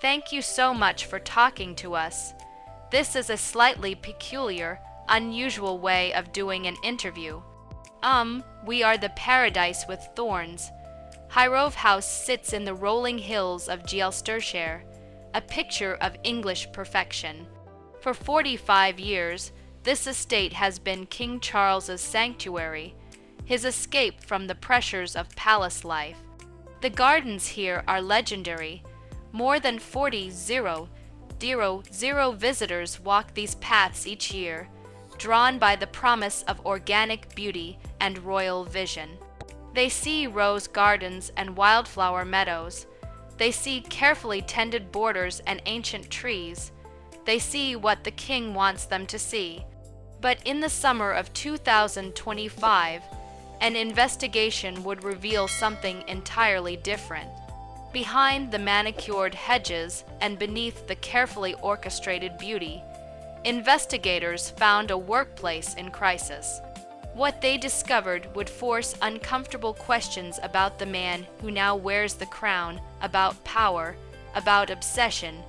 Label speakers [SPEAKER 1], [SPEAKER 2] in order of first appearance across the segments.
[SPEAKER 1] Thank you so much for talking to us. This is a slightly peculiar, unusual way of doing an interview. We are the paradise with thorns. Highgrove House sits in the rolling hills of Gloucestershire, a picture of English perfection. For 45 years, this estate has been King Charles's sanctuary, his escape from the pressures of palace life. The gardens here are legendary. More than 40,000 visitors walk these paths each year, drawn by the promise of organic beauty and royal vision. They see rose gardens and wildflower meadows. They see carefully tended borders and ancient trees. They see what the king wants them to see. But in the summer of 2025, an investigation would reveal something entirely different. Behind the manicured hedges and beneath the carefully orchestrated beauty, investigators found a workplace in crisis. What they discovered would force uncomfortable questions about the man who now wears the crown, about power, about obsession,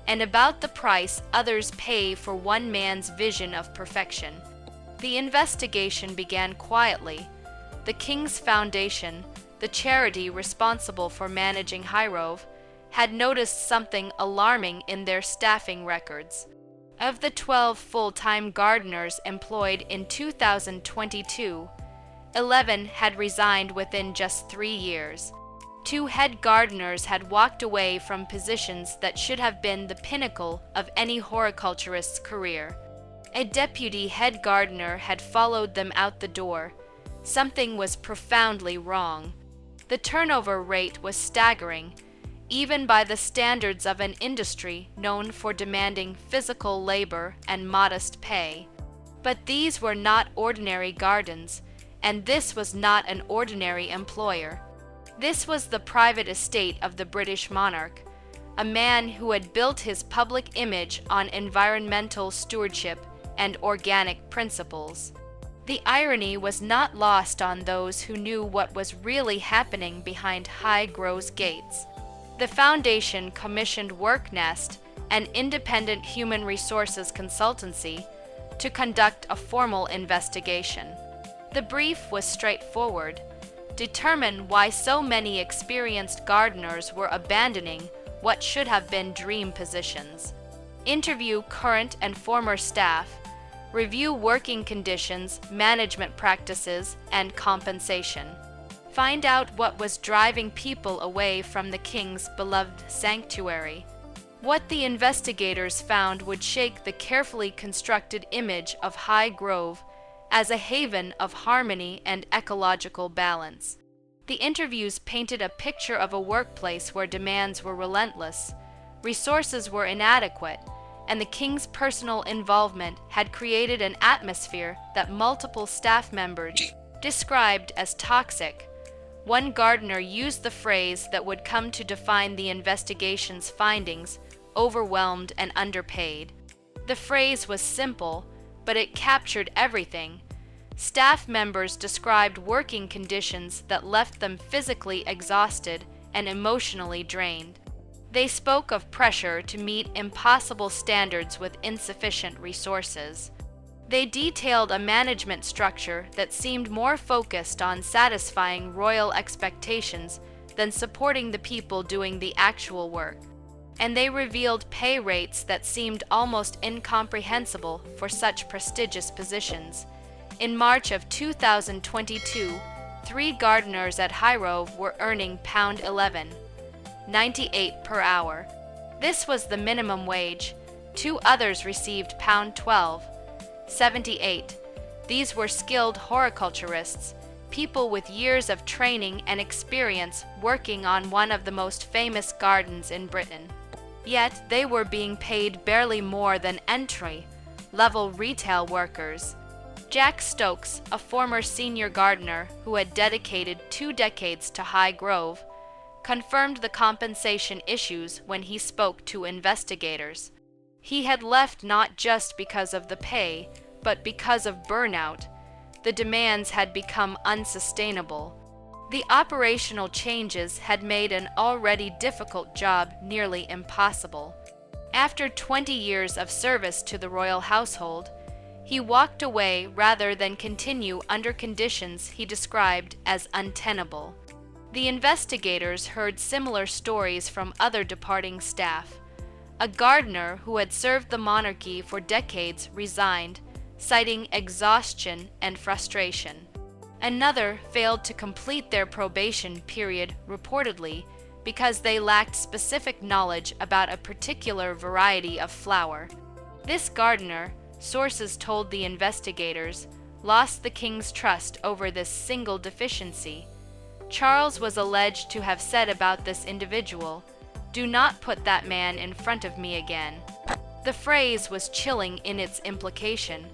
[SPEAKER 1] and about the price others pay for one man's vision of perfection. The investigation began quietly. The King's Foundation, the charity responsible for managing Highgrove, had noticed something alarming in their staffing records. Of the 12 full-time gardeners employed in 2022, 11 had resigned within just 3 years. 2 head gardeners had walked away from positions that should have been the pinnacle of any horticulturist's career. A deputy head gardener had followed them out the door. Something was profoundly wrong. The turnover rate was staggering, even by the standards of an industry known for demanding physical labor and modest pay. But these were not ordinary gardens, and this was not an ordinary employer. This was the private estate of the British monarch, a man who had built his public image on environmental stewardship and organic principles. The irony was not lost on those who knew what was really happening behind Highgrove's gates. The Foundation commissioned WorkNest, an independent human resources consultancy, to conduct a formal investigation. The brief was straightforward: determine why so many experienced gardeners were abandoning what should have been dream positions. Interview current and former staff. Review working conditions, management practices, and compensation. Find out what was driving people away from the king's beloved sanctuary. What the investigators found would shake the carefully constructed image of Highgrove as a haven of harmony and ecological balance. The interviews painted a picture of a workplace where demands were relentless, resources were inadequate, and the king's personal involvement had created an atmosphere that multiple staff members described as toxic. One gardener used the phrase that would come to define the investigation's findings: overwhelmed and underpaid. The phrase was simple, but it captured everything. Staff members described working conditions that left them physically exhausted and emotionally drained. They spoke of pressure to meet impossible standards with insufficient resources. They detailed a management structure that seemed more focused on satisfying royal expectations than supporting the people doing the actual work. And they revealed pay rates that seemed almost incomprehensible for such prestigious positions. In March of 2022, 3 gardeners at Highgrove were earning £11.98 per hour. This was the minimum wage. 2 others received £12.78. These were skilled horticulturists, people with years of training and experience working on one of the most famous gardens in Britain. Yet they were being paid barely more than entry-level retail workers. Jack Stokes, a former senior gardener who had dedicated 2 decades to Highgrove, confirmed the compensation issues when he spoke to investigators. He had left not just because of the pay, but because of burnout. The demands had become unsustainable. The operational changes had made an already difficult job nearly impossible. After 20 years of service to the royal household, he walked away rather than continue under conditions he described as untenable. The investigators heard similar stories from other departing staff. A gardener who had served the monarchy for decades resigned, citing exhaustion and frustration. Another failed to complete their probation period, reportedly because they lacked specific knowledge about a particular variety of flower. This gardener, sources told the investigators, lost the king's trust over this single deficiency. Charles was alleged to have said about this individual, "Do not put that man in front of me again." The phrase was chilling in its implication.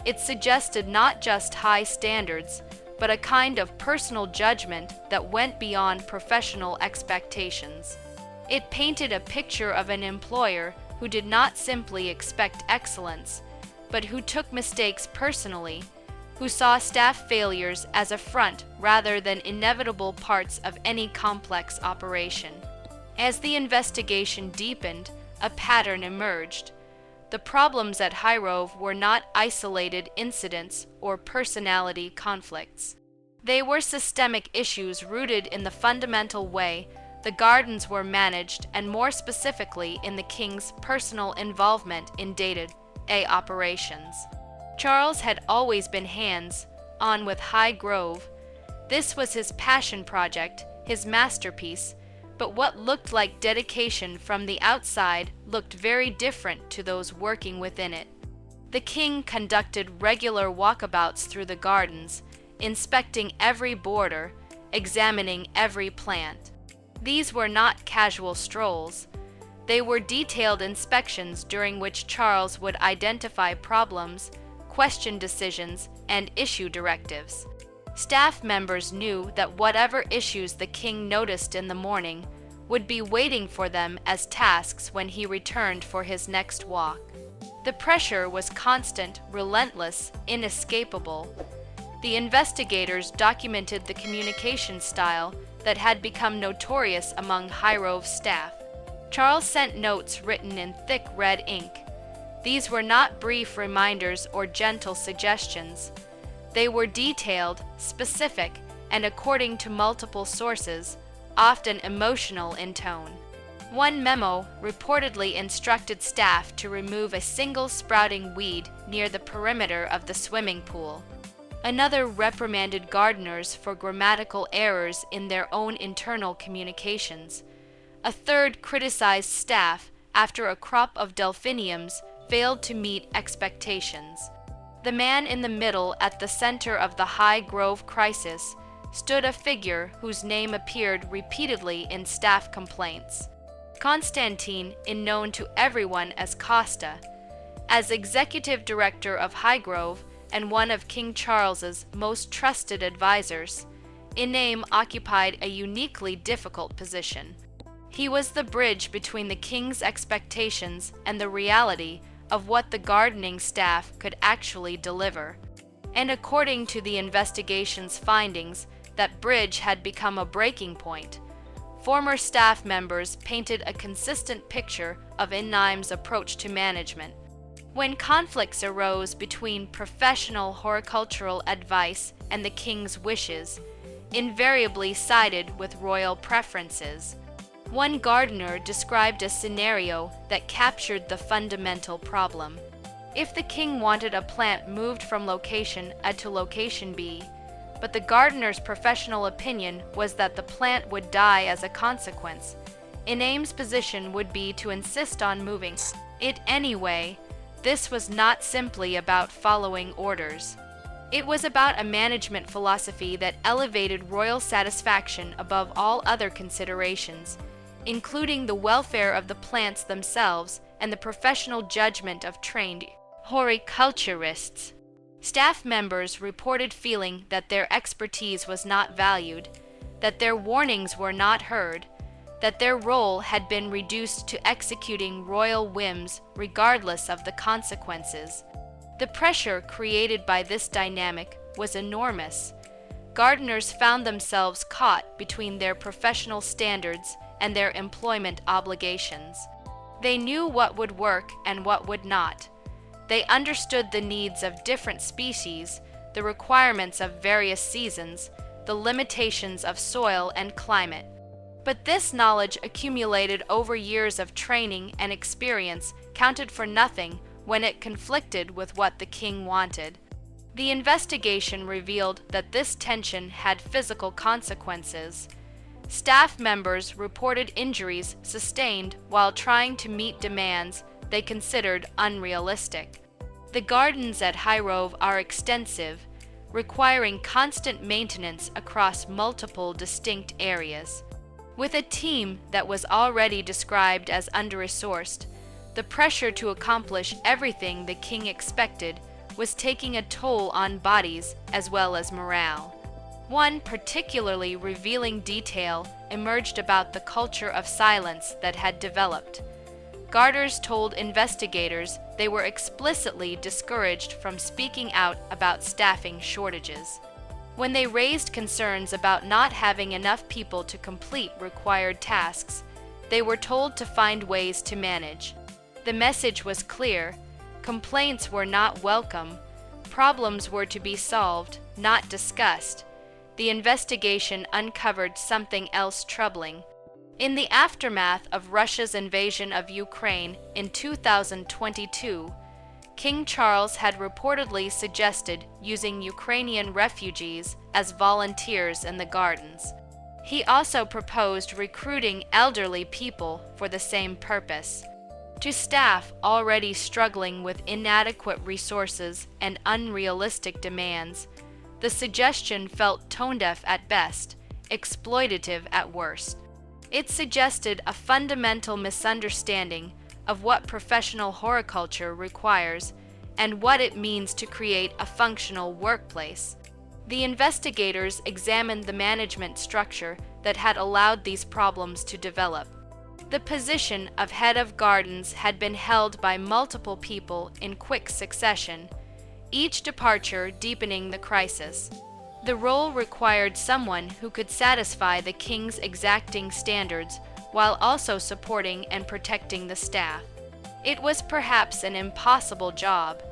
[SPEAKER 1] It suggested not just high standards, but a kind of personal judgment that went beyond professional expectations. It painted a picture of an employer who did not simply expect excellence, but who took mistakes personally, who saw staff failures as a front rather than inevitable parts of any complex operation. As the investigation deepened, a pattern emerged. The problems at Highgrove were not isolated incidents or personality conflicts. They were systemic issues rooted in the fundamental way the gardens were managed, and more specifically in the king's personal involvement in day-to-day operations. Charles had always been hands-on with Highgrove. This was his passion project, his masterpiece, but what looked like dedication from the outside looked very different to those working within it. The king conducted regular walkabouts through the gardens, inspecting every border, examining every plant. These were not casual strolls. They were detailed inspections during which Charles would identify problems, question decisions, and issue directives. Staff members knew that whatever issues the king noticed in the morning would be waiting for them as tasks when he returned for his next walk. The pressure was constant, relentless, inescapable. The investigators documented the communication style that had become notorious among Highgrove staff. Charles sent notes written in thick red ink. These were not brief reminders or gentle suggestions. They were detailed, specific, and according to multiple sources, often emotional in tone. One memo reportedly instructed staff to remove a single sprouting weed near the perimeter of the swimming pool. Another reprimanded gardeners for grammatical errors in their own internal communications. A third criticized staff after a crop of delphiniums failed to meet expectations. The man in the middle, at the center of the Highgrove crisis, stood a figure whose name appeared repeatedly in staff complaints. Constantine, known to everyone as Costa. As executive director of Highgrove and one of King Charles's most trusted advisors, Iname occupied a uniquely difficult position. He was the bridge between the king's expectations and the reality of what the gardening staff could actually deliver. And according to the investigation's findings, that bridge had become a breaking point. Former staff members painted a consistent picture of Iname's approach to management. When conflicts arose between professional horticultural advice and the king's wishes, invariably sided with royal preferences. One gardener described a scenario that captured the fundamental problem. If the king wanted a plant moved from location A to location B, but the gardener's professional opinion was that the plant would die as a consequence, Iname's position would be to insist on moving it anyway. This was not simply about following orders. It was about a management philosophy that elevated royal satisfaction above all other considerations, including the welfare of the plants themselves and the professional judgment of trained horticulturists. Staff members reported feeling that their expertise was not valued, that their warnings were not heard, that their role had been reduced to executing royal whims regardless of the consequences. The pressure created by this dynamic was enormous. gardeners found themselves caught between their professional standards and their employment obligations. They knew what would work and what would not. They understood the needs of different species, the requirements of various seasons, the limitations of soil and climate. But this knowledge accumulated over years of training and experience counted for nothing when it conflicted with what the king wanted. The investigation revealed that this tension had physical consequences. Staff members reported injuries sustained while trying to meet demands they considered unrealistic. The gardens at Hirove are extensive, requiring constant maintenance across multiple distinct areas. With a team that was already described as under-resourced, the pressure to accomplish everything the king expected was taking a toll on bodies as well as morale. One particularly revealing detail emerged about the culture of silence that had developed. Garters told investigators they were explicitly discouraged from speaking out about staffing shortages. When they raised concerns about not having enough people to complete required tasks, they were told to find ways to manage. The message was clear: complaints were not welcome, problems were to be solved, not discussed. The investigation uncovered something else troubling. In the aftermath of Russia's invasion of Ukraine in 2022, King Charles had reportedly suggested using Ukrainian refugees as volunteers in the gardens. He also proposed recruiting elderly people for the same purpose. To staff already struggling with inadequate resources and unrealistic demands, the suggestion felt tone-deaf at best, exploitative at worst. It suggested a fundamental misunderstanding of what professional horticulture requires and what it means to create a functional workplace. The investigators examined the management structure that had allowed these problems to develop. The position of head of gardens had been held by multiple people in quick succession, each departure deepening the crisis. The role required someone who could satisfy the king's exacting standards while also supporting and protecting the staff. It was perhaps an impossible job.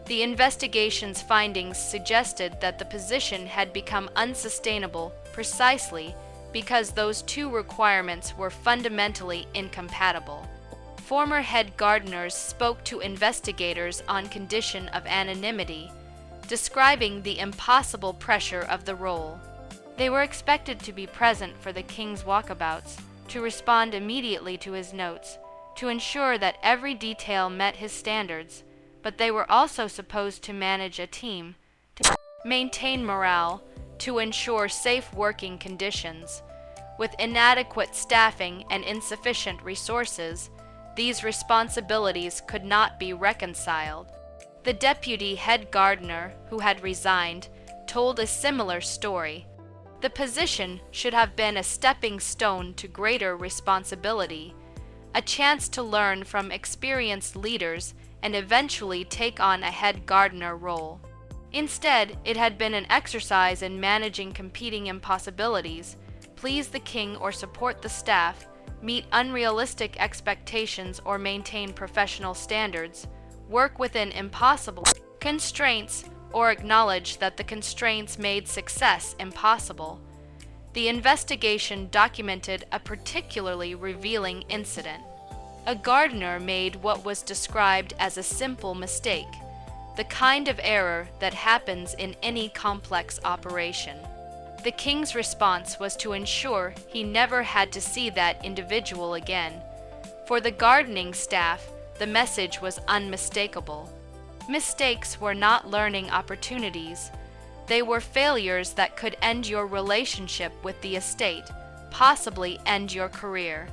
[SPEAKER 1] The investigation's findings suggested that the position had become unsustainable precisely because those two requirements were fundamentally incompatible. Former head gardeners spoke to investigators on condition of anonymity, describing the impossible pressure of the role. They were expected to be present for the king's walkabouts, to respond immediately to his notes, to ensure that every detail met his standards, but they were also supposed to manage a team, to maintain morale, to ensure safe working conditions. With inadequate staffing and insufficient resources, these responsibilities could not be reconciled. The deputy head gardener, who had resigned, told a similar story. The position should have been a stepping stone to greater responsibility, a chance to learn from experienced leaders and eventually take on a head gardener role. Instead, it had been an exercise in managing competing impossibilities, please the king or support the staff, meet unrealistic expectations or maintain professional standards, work within impossible constraints, or acknowledge that the constraints made success impossible. The investigation documented a particularly revealing incident. A gardener made what was described as a simple mistake, the kind of error that happens in any complex operation. The king's response was to ensure he never had to see that individual again. For the gardening staff, the message was unmistakable. Mistakes were not learning opportunities. They were failures that could end your relationship with the estate, possibly end your career.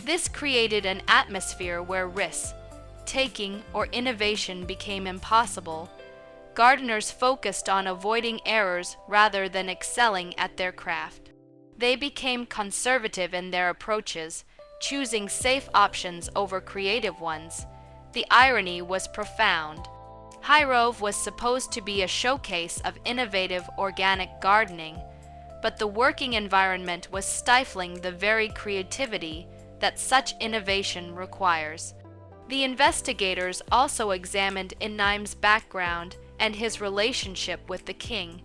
[SPEAKER 1] This created an atmosphere where risk, taking, or innovation became impossible. Gardeners focused on avoiding errors rather than excelling at their craft. They became conservative in their approaches, choosing safe options over creative ones. The irony was profound. Hirove was supposed to be a showcase of innovative organic gardening, but the working environment was stifling the very creativity that such innovation requires. The investigators also examined Innaim's background and his relationship with the king.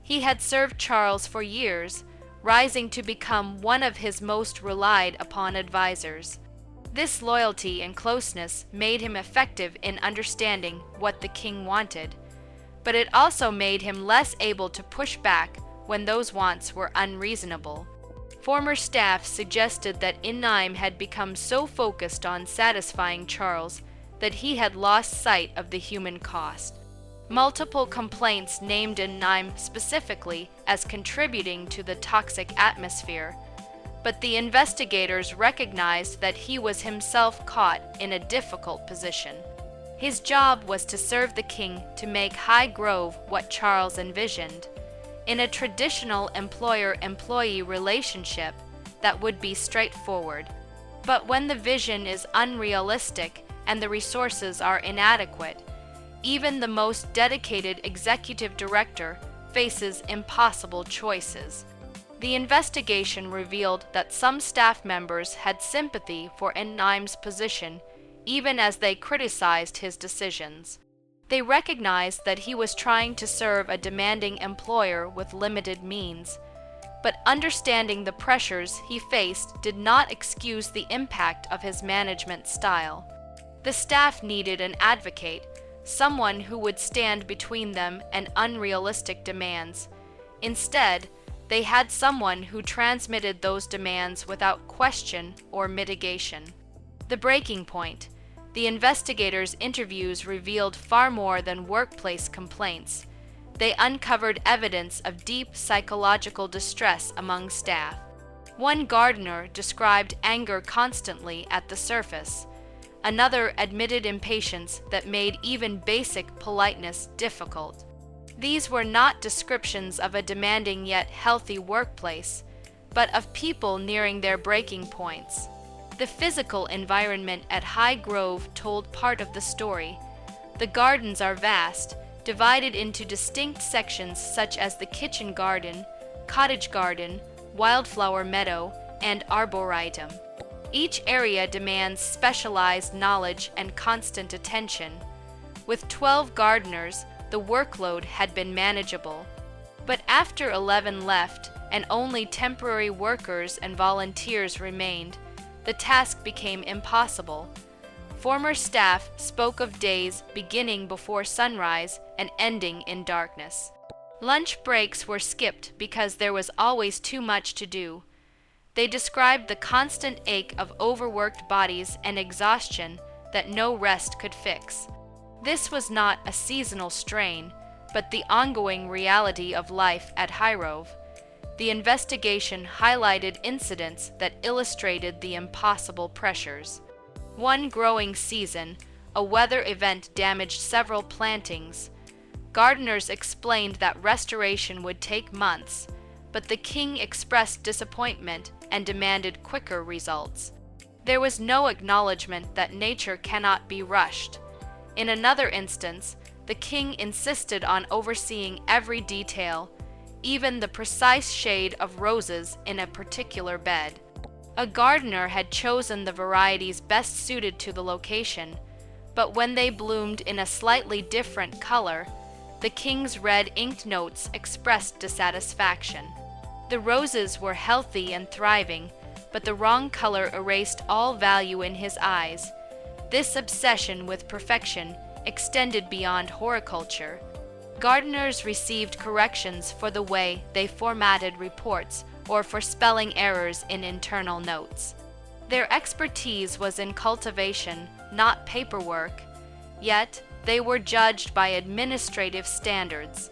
[SPEAKER 1] He had served Charles for years, rising to become one of his most relied upon advisors. This loyalty and closeness made him effective in understanding what the king wanted, but it also made him less able to push back when those wants were unreasonable. Former staff suggested that Innaim had become so focused on satisfying Charles that he had lost sight of the human cost. Multiple complaints named Innaim specifically as contributing to the toxic atmosphere, but the investigators recognized that he was himself caught in a difficult position. His job was to serve the king to make High Grove what Charles envisioned, in a traditional employer-employee relationship that would be straightforward. But when the vision is unrealistic and the resources are inadequate, even the most dedicated executive director faces impossible choices. The investigation revealed that some staff members had sympathy for Innaim's position, even as they criticized his decisions. They recognized that he was trying to serve a demanding employer with limited means, but understanding the pressures he faced did not excuse the impact of his management style. The staff needed an advocate, someone who would stand between them and unrealistic demands. Instead, they had someone who transmitted those demands without question or mitigation. The breaking point. The investigators' interviews revealed far more than workplace complaints. They uncovered evidence of deep psychological distress among staff. One gardener described anger constantly at the surface. Another admitted impatience that made even basic politeness difficult. These were not descriptions of a demanding yet healthy workplace, but of people nearing their breaking points. The physical environment at High Grove told part of the story. The gardens are vast, divided into distinct sections such as the kitchen garden, cottage garden, wildflower meadow, and arboretum. Each area demands specialized knowledge and constant attention. With 12 gardeners, the workload had been manageable. But after 11 left and only temporary workers and volunteers remained, the task became impossible. Former staff spoke of days beginning before sunrise and ending in darkness. Lunch breaks were skipped because there was always too much to do. They described the constant ache of overworked bodies and exhaustion that no rest could fix. This was not a seasonal strain, but the ongoing reality of life at Hirove. The investigation highlighted incidents that illustrated the impossible pressures. One growing season, a weather event damaged several plantings. Gardeners explained that restoration would take months, but the king expressed disappointment and demanded quicker results. There was no acknowledgement that nature cannot be rushed. In another instance, the king insisted on overseeing every detail, even the precise shade of roses in a particular bed. A gardener had chosen the varieties best suited to the location, but when they bloomed in a slightly different color, the king's red inked notes expressed dissatisfaction. The roses were healthy and thriving, but the wrong color erased all value in his eyes. This obsession with perfection extended beyond horticulture. Gardeners received corrections for the way they formatted reports or for spelling errors in internal notes. Their expertise was in cultivation, not paperwork, yet they were judged by administrative standards.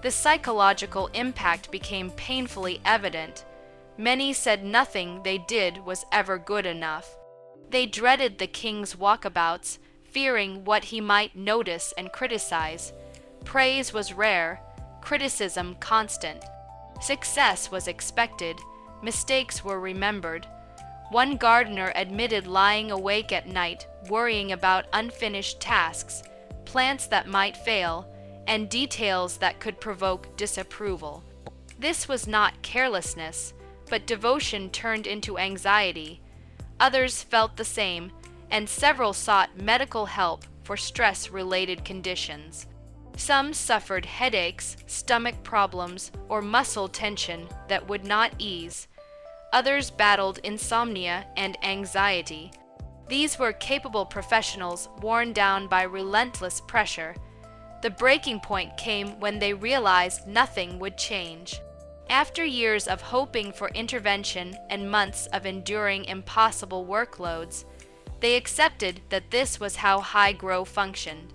[SPEAKER 1] The psychological impact became painfully evident. Many said nothing they did was ever good enough. They dreaded the king's walkabouts, fearing what he might notice and criticize. Praise was rare, criticism constant. Success was expected, mistakes were remembered. One gardener admitted lying awake at night, worrying about unfinished tasks, plants that might fail, and details that could provoke disapproval. This was not carelessness, but devotion turned into anxiety. Others felt the same, and several sought medical help for stress-related conditions. Some suffered headaches, stomach problems, or muscle tension that would not ease. Others battled insomnia and anxiety. These were capable professionals worn down by relentless pressure. The breaking point came when they realized nothing would change. After years of hoping for intervention and months of enduring impossible workloads, they accepted that this was how Highgrove functioned.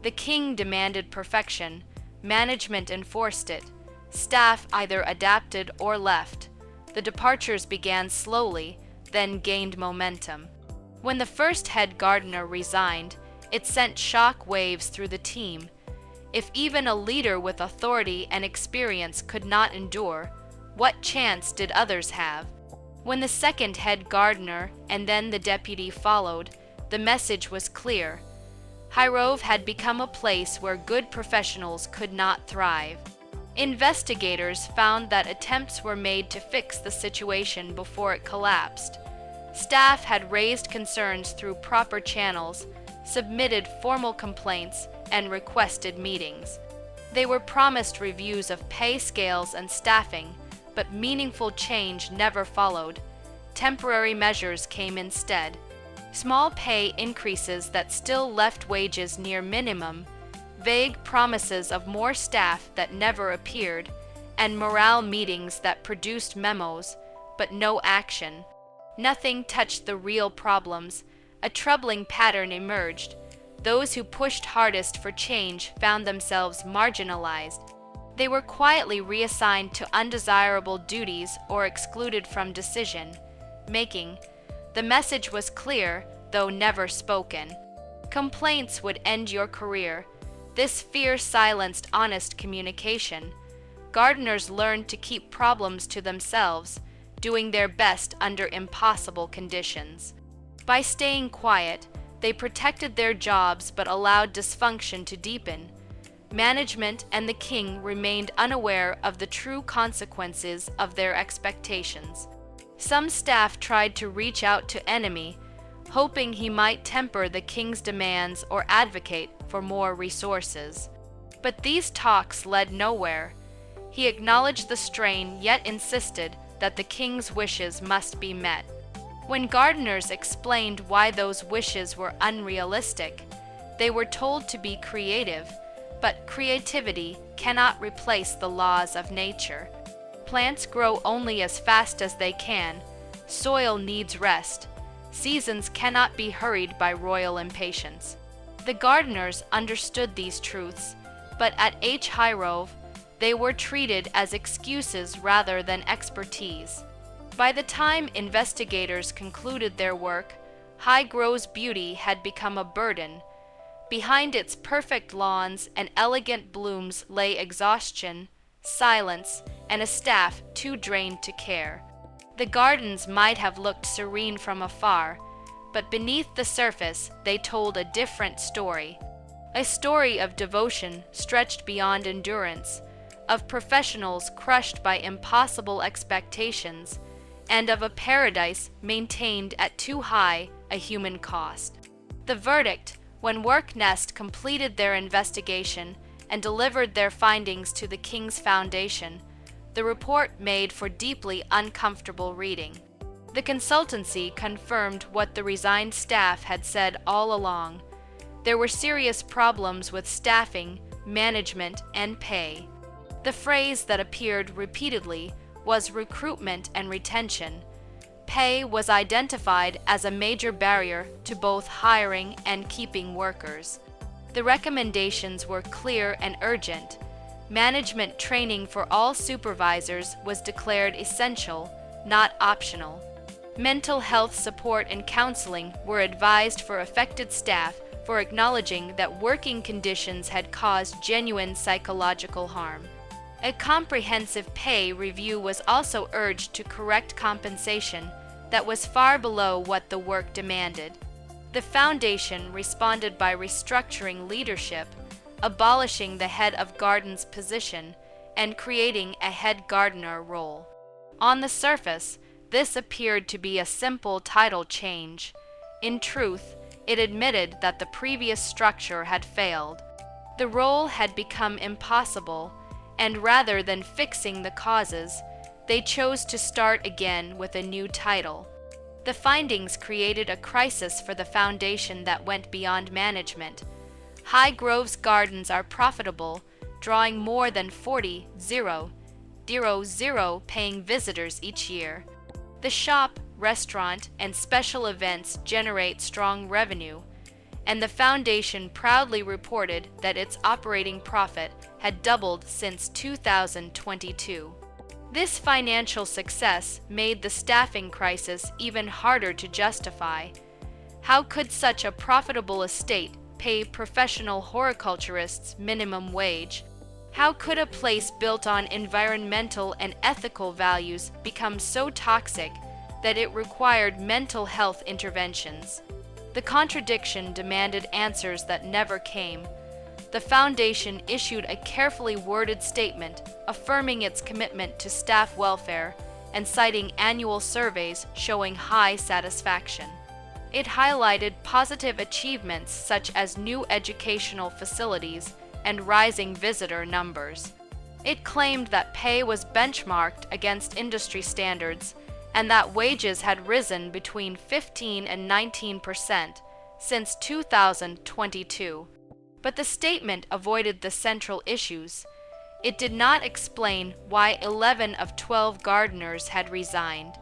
[SPEAKER 1] The king demanded perfection, management enforced it, staff either adapted or left. The departures began slowly, then gained momentum. When the first head gardener resigned, it sent shock waves through the team. If even a leader with authority and experience could not endure, what chance did others have? When the second head gardener and then the deputy followed, the message was clear. Highgrove had become a place where good professionals could not thrive. Investigators found that attempts were made to fix the situation before it collapsed. Staff had raised concerns through proper channels, submitted formal complaints, and requested meetings. They were promised reviews of pay scales and staffing, but meaningful change never followed. Temporary measures came instead. Small pay increases that still left wages near minimum, vague promises of more staff that never appeared, and morale meetings that produced memos, but no action. Nothing touched the real problems. A troubling pattern emerged. Those who pushed hardest for change found themselves marginalized. They were quietly reassigned to undesirable duties or excluded from decision-making. The message was clear, though never spoken. Complaints would end your career. This fear silenced honest communication. Gardeners learned to keep problems to themselves, doing their best under impossible conditions. By staying quiet, they protected their jobs but allowed dysfunction to deepen. Management and the king remained unaware of the true consequences of their expectations. Some staff tried to reach out to enemy, hoping he might temper the king's demands or advocate for more resources. But these talks led nowhere. He acknowledged the strain yet insisted that the king's wishes must be met. When gardeners explained why those wishes were unrealistic, they were told to be creative, but creativity cannot replace the laws of nature. Plants grow only as fast as they can. Soil needs rest. Seasons cannot be hurried by royal impatience. The gardeners understood these truths, but at Highgrove, they were treated as excuses rather than expertise. By the time investigators concluded their work, Highgrove's beauty had become a burden. Behind its perfect lawns and elegant blooms lay exhaustion, silence, and a staff too drained to care. The gardens might have looked serene from afar, but beneath the surface they told a different story. A story of devotion stretched beyond endurance, of professionals crushed by impossible expectations, and of a paradise maintained at too high a human cost. The verdict, when WorkNest completed their investigation and delivered their findings to the King's Foundation, the report made for deeply uncomfortable reading. The consultancy confirmed what the resigned staff had said all along. There were serious problems with staffing, management, and pay. The phrase that appeared repeatedly was recruitment and retention. Pay was identified as a major barrier to both hiring and keeping workers. The recommendations were clear and urgent. Management training for all supervisors was declared essential, not optional. Mental health support and counseling were advised for affected staff for acknowledging that working conditions had caused genuine psychological harm. A comprehensive pay review was also urged to correct compensation that was far below what the work demanded. The foundation responded by restructuring leadership, abolishing the head of garden's position, and creating a head gardener role. On the surface, this appeared to be a simple title change. In truth, it admitted that the previous structure had failed. The role had become impossible, and rather than fixing the causes, they chose to start again with a new title. The findings created a crisis for the foundation that went beyond management. High Grove's gardens are profitable, drawing more than 40,000 paying visitors each year. The shop, restaurant, and special events generate strong revenue, and the foundation proudly reported that its operating profit had doubled since 2022. This financial success made the staffing crisis even harder to justify. How could such a profitable estate pay professional horticulturists minimum wage? How could a place built on environmental and ethical values become so toxic that it required mental health interventions? The contradiction demanded answers that never came. The foundation issued a carefully worded statement affirming its commitment to staff welfare and citing annual surveys showing high satisfaction. It highlighted positive achievements such as new educational facilities and rising visitor numbers. It claimed that pay was benchmarked against industry standards and that wages had risen between 15 and 19% since 2022. But the statement avoided the central issues. It did not explain why 11 of 12 gardeners had resigned.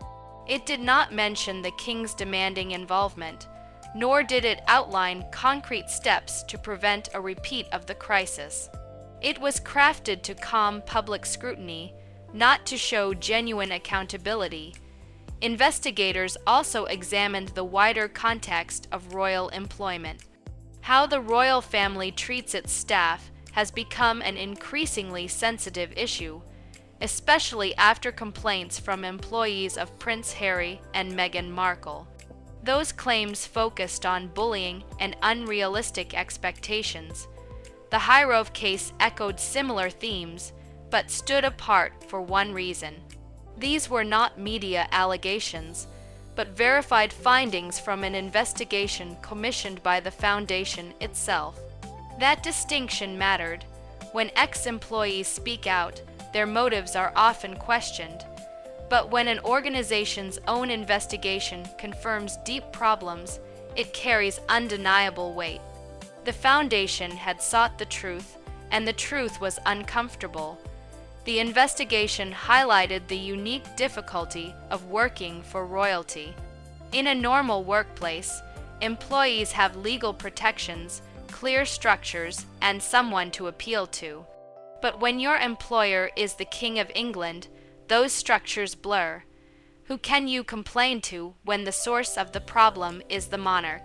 [SPEAKER 1] It did not mention the king's demanding involvement, nor did it outline concrete steps to prevent a repeat of the crisis. It was crafted to calm public scrutiny, not to show genuine accountability. Investigators also examined the wider context of royal employment. How the royal family treats its staff has become an increasingly sensitive issue, especially after complaints from employees of Prince Harry and Meghan Markle. Those claims focused on bullying and unrealistic expectations. The Hirove case echoed similar themes, but stood apart for one reason. These were not media allegations, but verified findings from an investigation commissioned by the foundation itself. That distinction mattered. When ex-employees speak out, their motives are often questioned. But when an organization's own investigation confirms deep problems, it carries undeniable weight. The foundation had sought the truth, and the truth was uncomfortable. The investigation highlighted the unique difficulty of working for royalty. In a normal workplace, employees have legal protections, clear structures, and someone to appeal to. But when your employer is the King of England, those structures blur. Who can you complain to when the source of the problem is the monarch?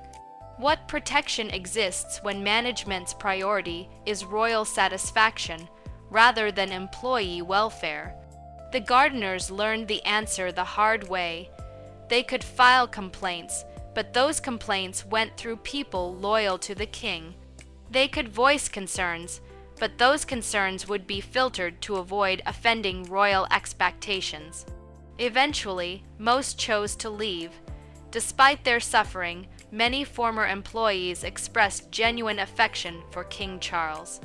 [SPEAKER 1] What protection exists when management's priority is royal satisfaction rather than employee welfare? The gardeners learned the answer the hard way. They could file complaints, but those complaints went through people loyal to the king. They could voice concerns, but those concerns would be filtered to avoid offending royal expectations. Eventually, most chose to leave. Despite their suffering, many former employees expressed genuine affection for King Charles.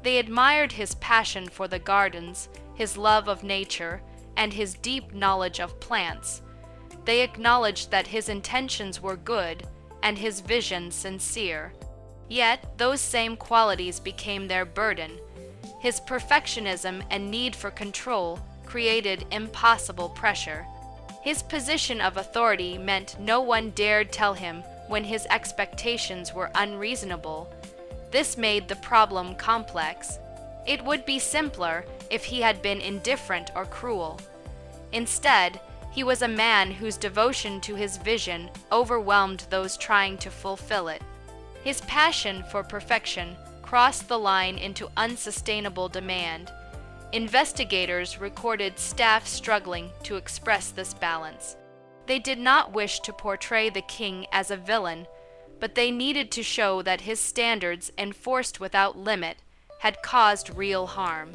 [SPEAKER 1] They admired his passion for the gardens, his love of nature, and his deep knowledge of plants. They acknowledged that his intentions were good and his vision sincere. Yet, those same qualities became their burden. His perfectionism and need for control created impossible pressure. His position of authority meant no one dared tell him when his expectations were unreasonable. This made the problem complex. It would be simpler if he had been indifferent or cruel. Instead, he was a man whose devotion to his vision overwhelmed those trying to fulfill it. His passion for perfection crossed the line into unsustainable demand. Investigators recorded staff struggling to express this balance. They did not wish to portray the king as a villain, but they needed to show that his standards, enforced without limit, had caused real harm.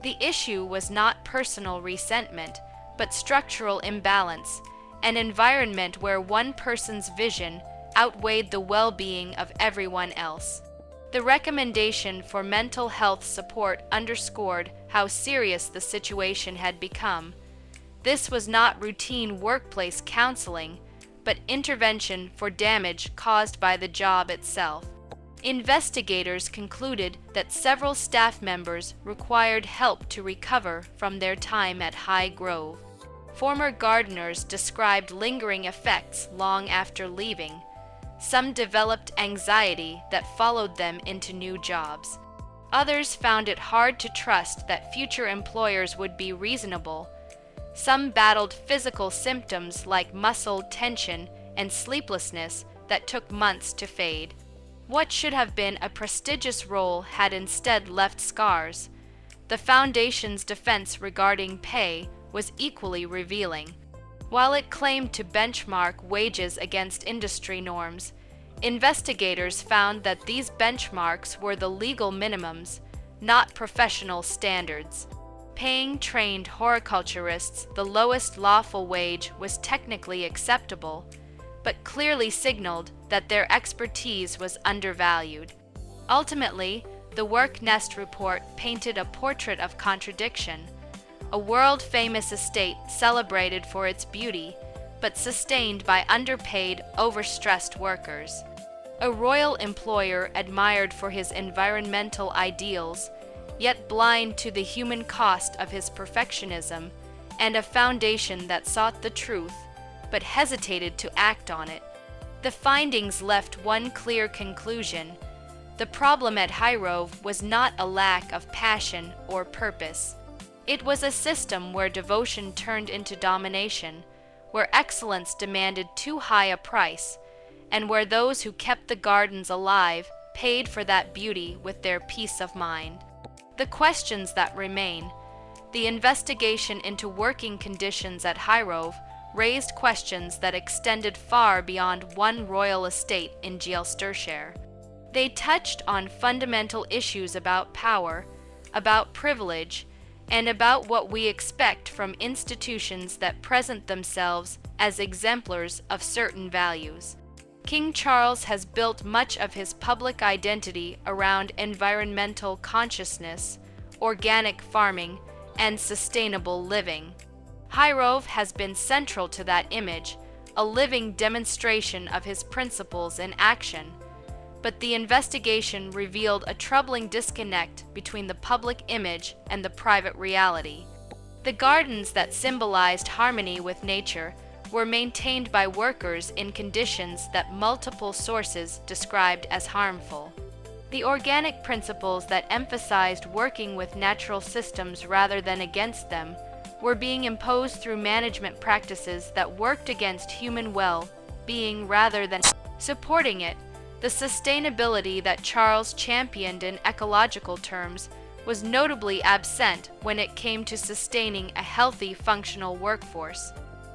[SPEAKER 1] The issue was not personal resentment, but structural imbalance, an environment where one person's vision outweighed the well-being of everyone else. The recommendation for mental health support underscored how serious the situation had become. This was not routine workplace counseling, but intervention for damage caused by the job itself. Investigators concluded that several staff members required help to recover from their time at High Grove. Former gardeners described lingering effects long after leaving. Some developed anxiety that followed them into new jobs. Others found it hard to trust that future employers would be reasonable. Some battled physical symptoms like muscle tension and sleeplessness that took months to fade. What should have been a prestigious role had instead left scars. The Foundation's defense regarding pay was equally revealing. While it claimed to benchmark wages against industry norms, investigators found that these benchmarks were the legal minimums, not professional standards. Paying trained horticulturists the lowest lawful wage was technically acceptable, but clearly signaled that their expertise was undervalued. Ultimately, the Work Nest report painted a portrait of contradiction. A world-famous estate celebrated for its beauty, but sustained by underpaid, overstressed workers. A royal employer admired for his environmental ideals, yet blind to the human cost of his perfectionism, and a foundation that sought the truth, but hesitated to act on it. The findings left one clear conclusion. The problem at Highgrove was not a lack of passion or purpose. It was a system where devotion turned into domination, where excellence demanded too high a price, and where those who kept the gardens alive paid for that beauty with their peace of mind. The questions that remain. The investigation into working conditions at Highgrove raised questions that extended far beyond one royal estate in Gloucestershire. They touched on fundamental issues about power, about privilege, and about what we expect from institutions that present themselves as exemplars of certain values. King Charles has built much of his public identity around environmental consciousness, organic farming, and sustainable living. Highgrove has been central to that image, a living demonstration of his principles in action. But the investigation revealed a troubling disconnect between the public image and the private reality. The gardens that symbolized harmony with nature were maintained by workers in conditions that multiple sources described as harmful. The organic principles that emphasized working with natural systems rather than against them were being imposed through management practices that worked against human well-being rather than supporting it. The sustainability that Charles championed in ecological terms was notably absent when it came to sustaining a healthy, functional workforce.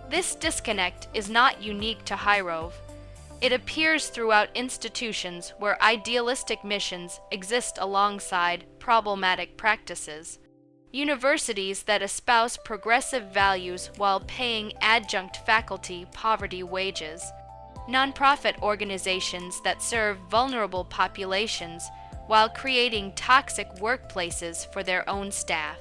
[SPEAKER 1] This disconnect is not unique to Highgrove. It appears throughout institutions where idealistic missions exist alongside problematic practices. Universities that espouse progressive values while paying adjunct faculty poverty wages. Nonprofit organizations that serve vulnerable populations while creating toxic workplaces for their own staff.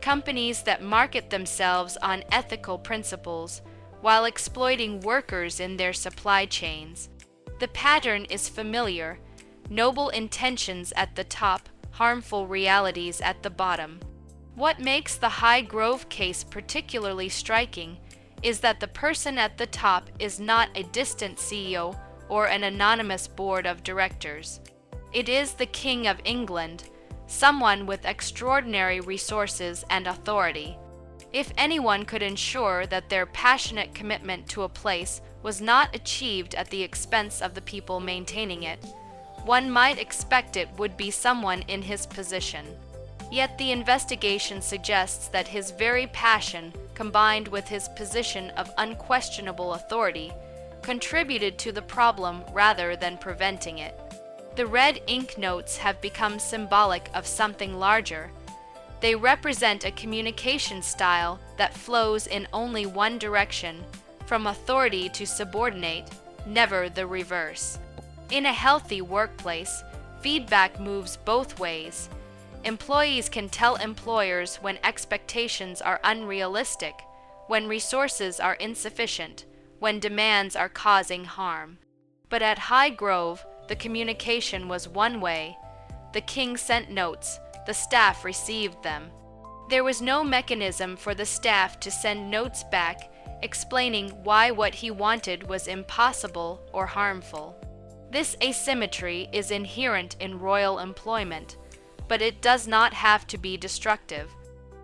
[SPEAKER 1] Companies that market themselves on ethical principles while exploiting workers in their supply chains. The pattern is familiar: noble intentions at the top, harmful realities at the bottom. What makes the Highgrove case particularly striking is that the person at the top is not a distant CEO or an anonymous board of directors. It is the King of England, someone with extraordinary resources and authority. If anyone could ensure that their passionate commitment to a place was not achieved at the expense of the people maintaining it, one might expect it would be someone in his position. Yet the investigation suggests that his very passion, combined with his position of unquestionable authority, contributed to the problem rather than preventing it. The red ink notes have become symbolic of something larger. They represent a communication style that flows in only one direction, from authority to subordinate, never the reverse. In a healthy workplace, feedback moves both ways. Employees can tell employers when expectations are unrealistic, when resources are insufficient, when demands are causing harm. But at High Grove, the communication was one way. The king sent notes, the staff received them. There was no mechanism for the staff to send notes back explaining why what he wanted was impossible or harmful. This asymmetry is inherent in royal employment, but it does not have to be destructive.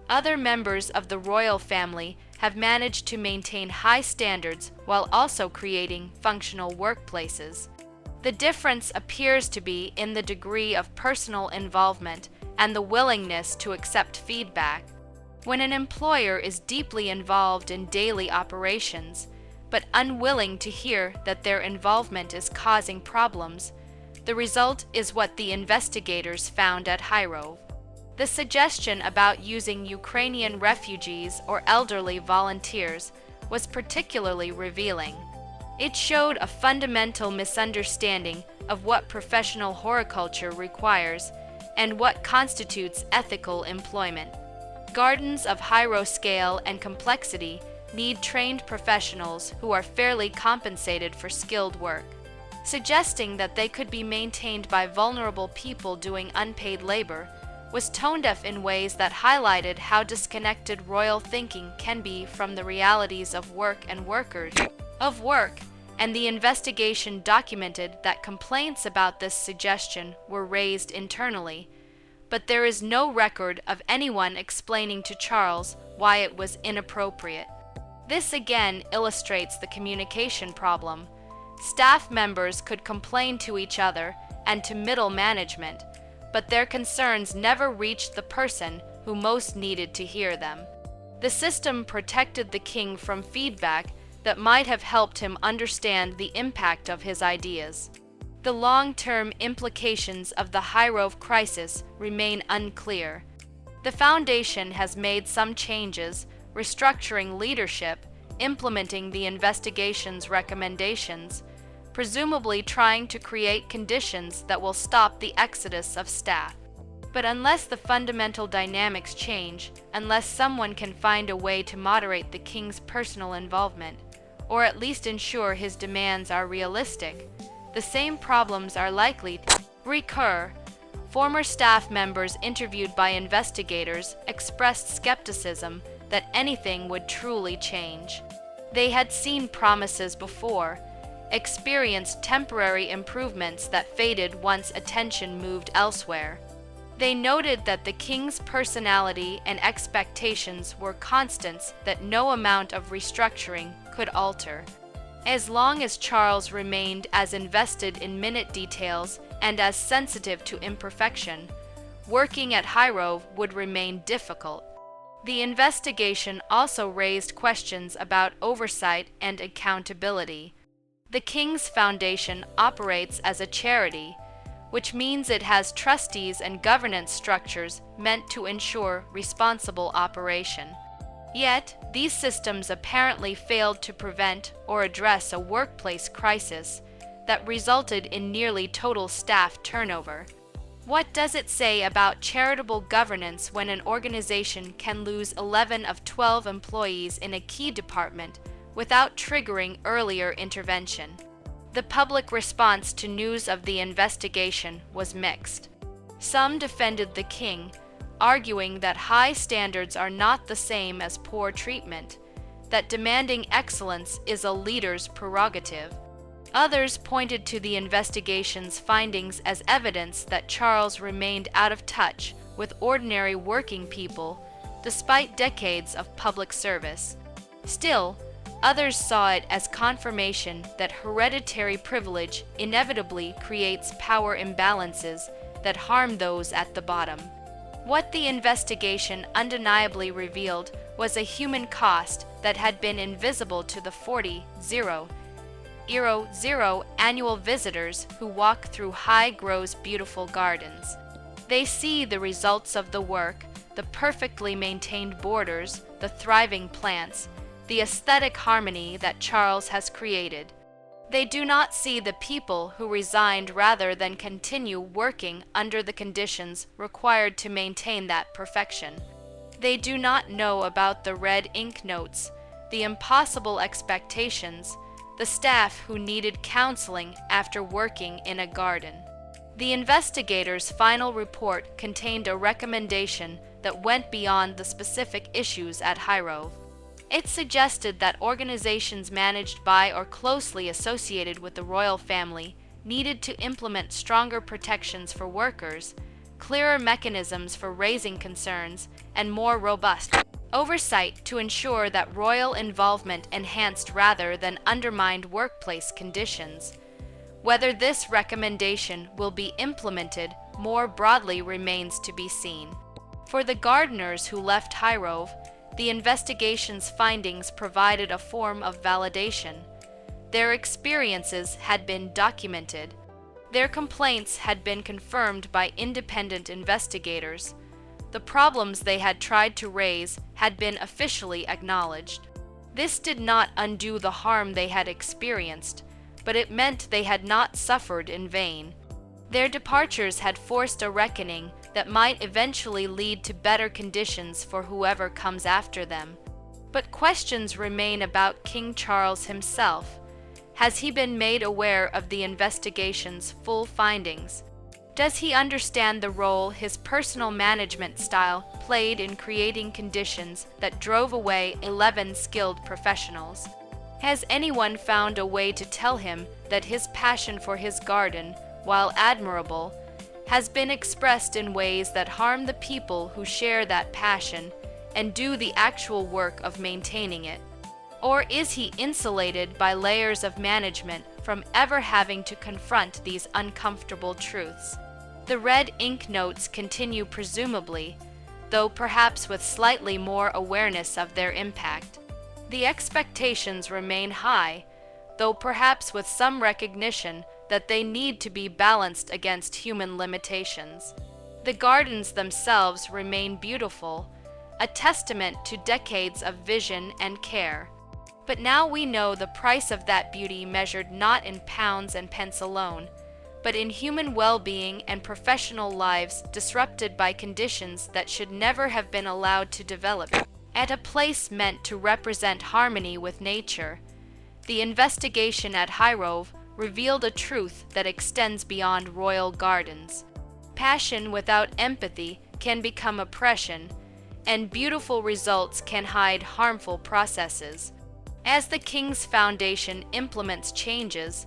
[SPEAKER 1] Other members of the royal family have managed to maintain high standards while also creating functional workplaces. The difference appears to be in the degree of personal involvement and the willingness to accept feedback. When an employer is deeply involved in daily operations, but unwilling to hear that their involvement is causing problems, the result is what the investigators found at Hirov. The suggestion about using Ukrainian refugees or elderly volunteers was particularly revealing. It showed a fundamental misunderstanding of what professional horticulture requires and what constitutes ethical employment. Gardens of high scale and complexity need trained professionals who are fairly compensated for skilled work. Suggesting that they could be maintained by vulnerable people doing unpaid labor was tone-deaf in ways that highlighted how disconnected royal thinking can be from the realities of work and workers. And the investigation documented that complaints about this suggestion were raised internally, but there is no record of anyone explaining to Charles why it was inappropriate. This again illustrates the communication problem. Staff members could complain to each other and to middle management, but their concerns never reached the person who most needed to hear them. The system protected the king from feedback that might have helped him understand the impact of his ideas. The long-term implications of the Hirov crisis remain unclear. The Foundation has made some changes, restructuring leadership, implementing the investigation's recommendations, presumably trying to create conditions that will stop the exodus of staff. But unless the fundamental dynamics change, unless someone can find a way to moderate the king's personal involvement, or at least ensure his demands are realistic, the same problems are likely to recur. Former staff members interviewed by investigators expressed skepticism that anything would truly change. They had seen promises before, experienced temporary improvements that faded once attention moved elsewhere. They noted that the king's personality and expectations were constants that no amount of restructuring could alter. As long as Charles remained as invested in minute details and as sensitive to imperfection, working at Hirov would remain difficult. The investigation also raised questions about oversight and accountability. The King's Foundation operates as a charity, which means it has trustees and governance structures meant to ensure responsible operation. Yet, these systems apparently failed to prevent or address a workplace crisis that resulted in nearly total staff turnover. What does it say about charitable governance when an organization can lose 11 of 12 employees in a key department without triggering earlier intervention? The public response to news of the investigation was mixed. Some defended the king, arguing that high standards are not the same as poor treatment, that demanding excellence is a leader's prerogative. Others pointed to the investigation's findings as evidence that Charles remained out of touch with ordinary working people despite decades of public service. Still, others saw it as confirmation that hereditary privilege inevitably creates power imbalances that harm those at the bottom. What the investigation undeniably revealed was a human cost that had been invisible to the 40-0 0 annual visitors who walk through Highgrove's beautiful gardens. They see the results of the work, the perfectly maintained borders, the thriving plants, the aesthetic harmony that Charles has created. They do not see the people who resigned rather than continue working under the conditions required to maintain that perfection. They do not know about the red ink notes, the impossible expectations, the staff who needed counseling after working in a garden. The investigators' final report contained a recommendation that went beyond the specific issues at Highgrove. It suggested that organizations managed by or closely associated with the royal family needed to implement stronger protections for workers, clearer mechanisms for raising concerns, and more robust oversight to ensure that royal involvement enhanced rather than undermined workplace conditions. Whether this recommendation will be implemented more broadly remains to be seen. For the gardeners who left Highgrove, the investigation's findings provided a form of validation. Their experiences had been documented. Their complaints had been confirmed by independent investigators. The problems they had tried to raise had been officially acknowledged. This did not undo the harm they had experienced, but it meant they had not suffered in vain. Their departures had forced a reckoning that might eventually lead to better conditions for whoever comes after them. But questions remain about King Charles himself. Has he been made aware of the investigation's full findings? Does he understand the role his personal management style played in creating conditions that drove away 11 skilled professionals? Has anyone found a way to tell him that his passion for his garden, while admirable, has been expressed in ways that harm the people who share that passion and do the actual work of maintaining it? Or is he insulated by layers of management from ever having to confront these uncomfortable truths? The red ink notes continue presumably, though perhaps with slightly more awareness of their impact. The expectations remain high, though perhaps with some recognition that they need to be balanced against human limitations. The gardens themselves remain beautiful, a testament to decades of vision and care. But now we know the price of that beauty measured not in pounds and pence alone, but in human well-being and professional lives disrupted by conditions that should never have been allowed to develop. At a place meant to represent harmony with nature, the investigation at Highgrove revealed a truth that extends beyond royal gardens. Passion without empathy can become oppression, and beautiful results can hide harmful processes. As the King's Foundation implements changes,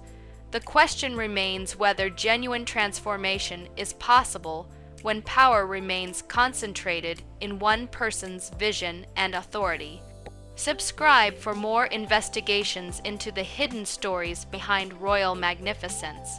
[SPEAKER 1] the question remains whether genuine transformation is possible when power remains concentrated in one person's vision and authority. Subscribe for more investigations into the hidden stories behind royal magnificence.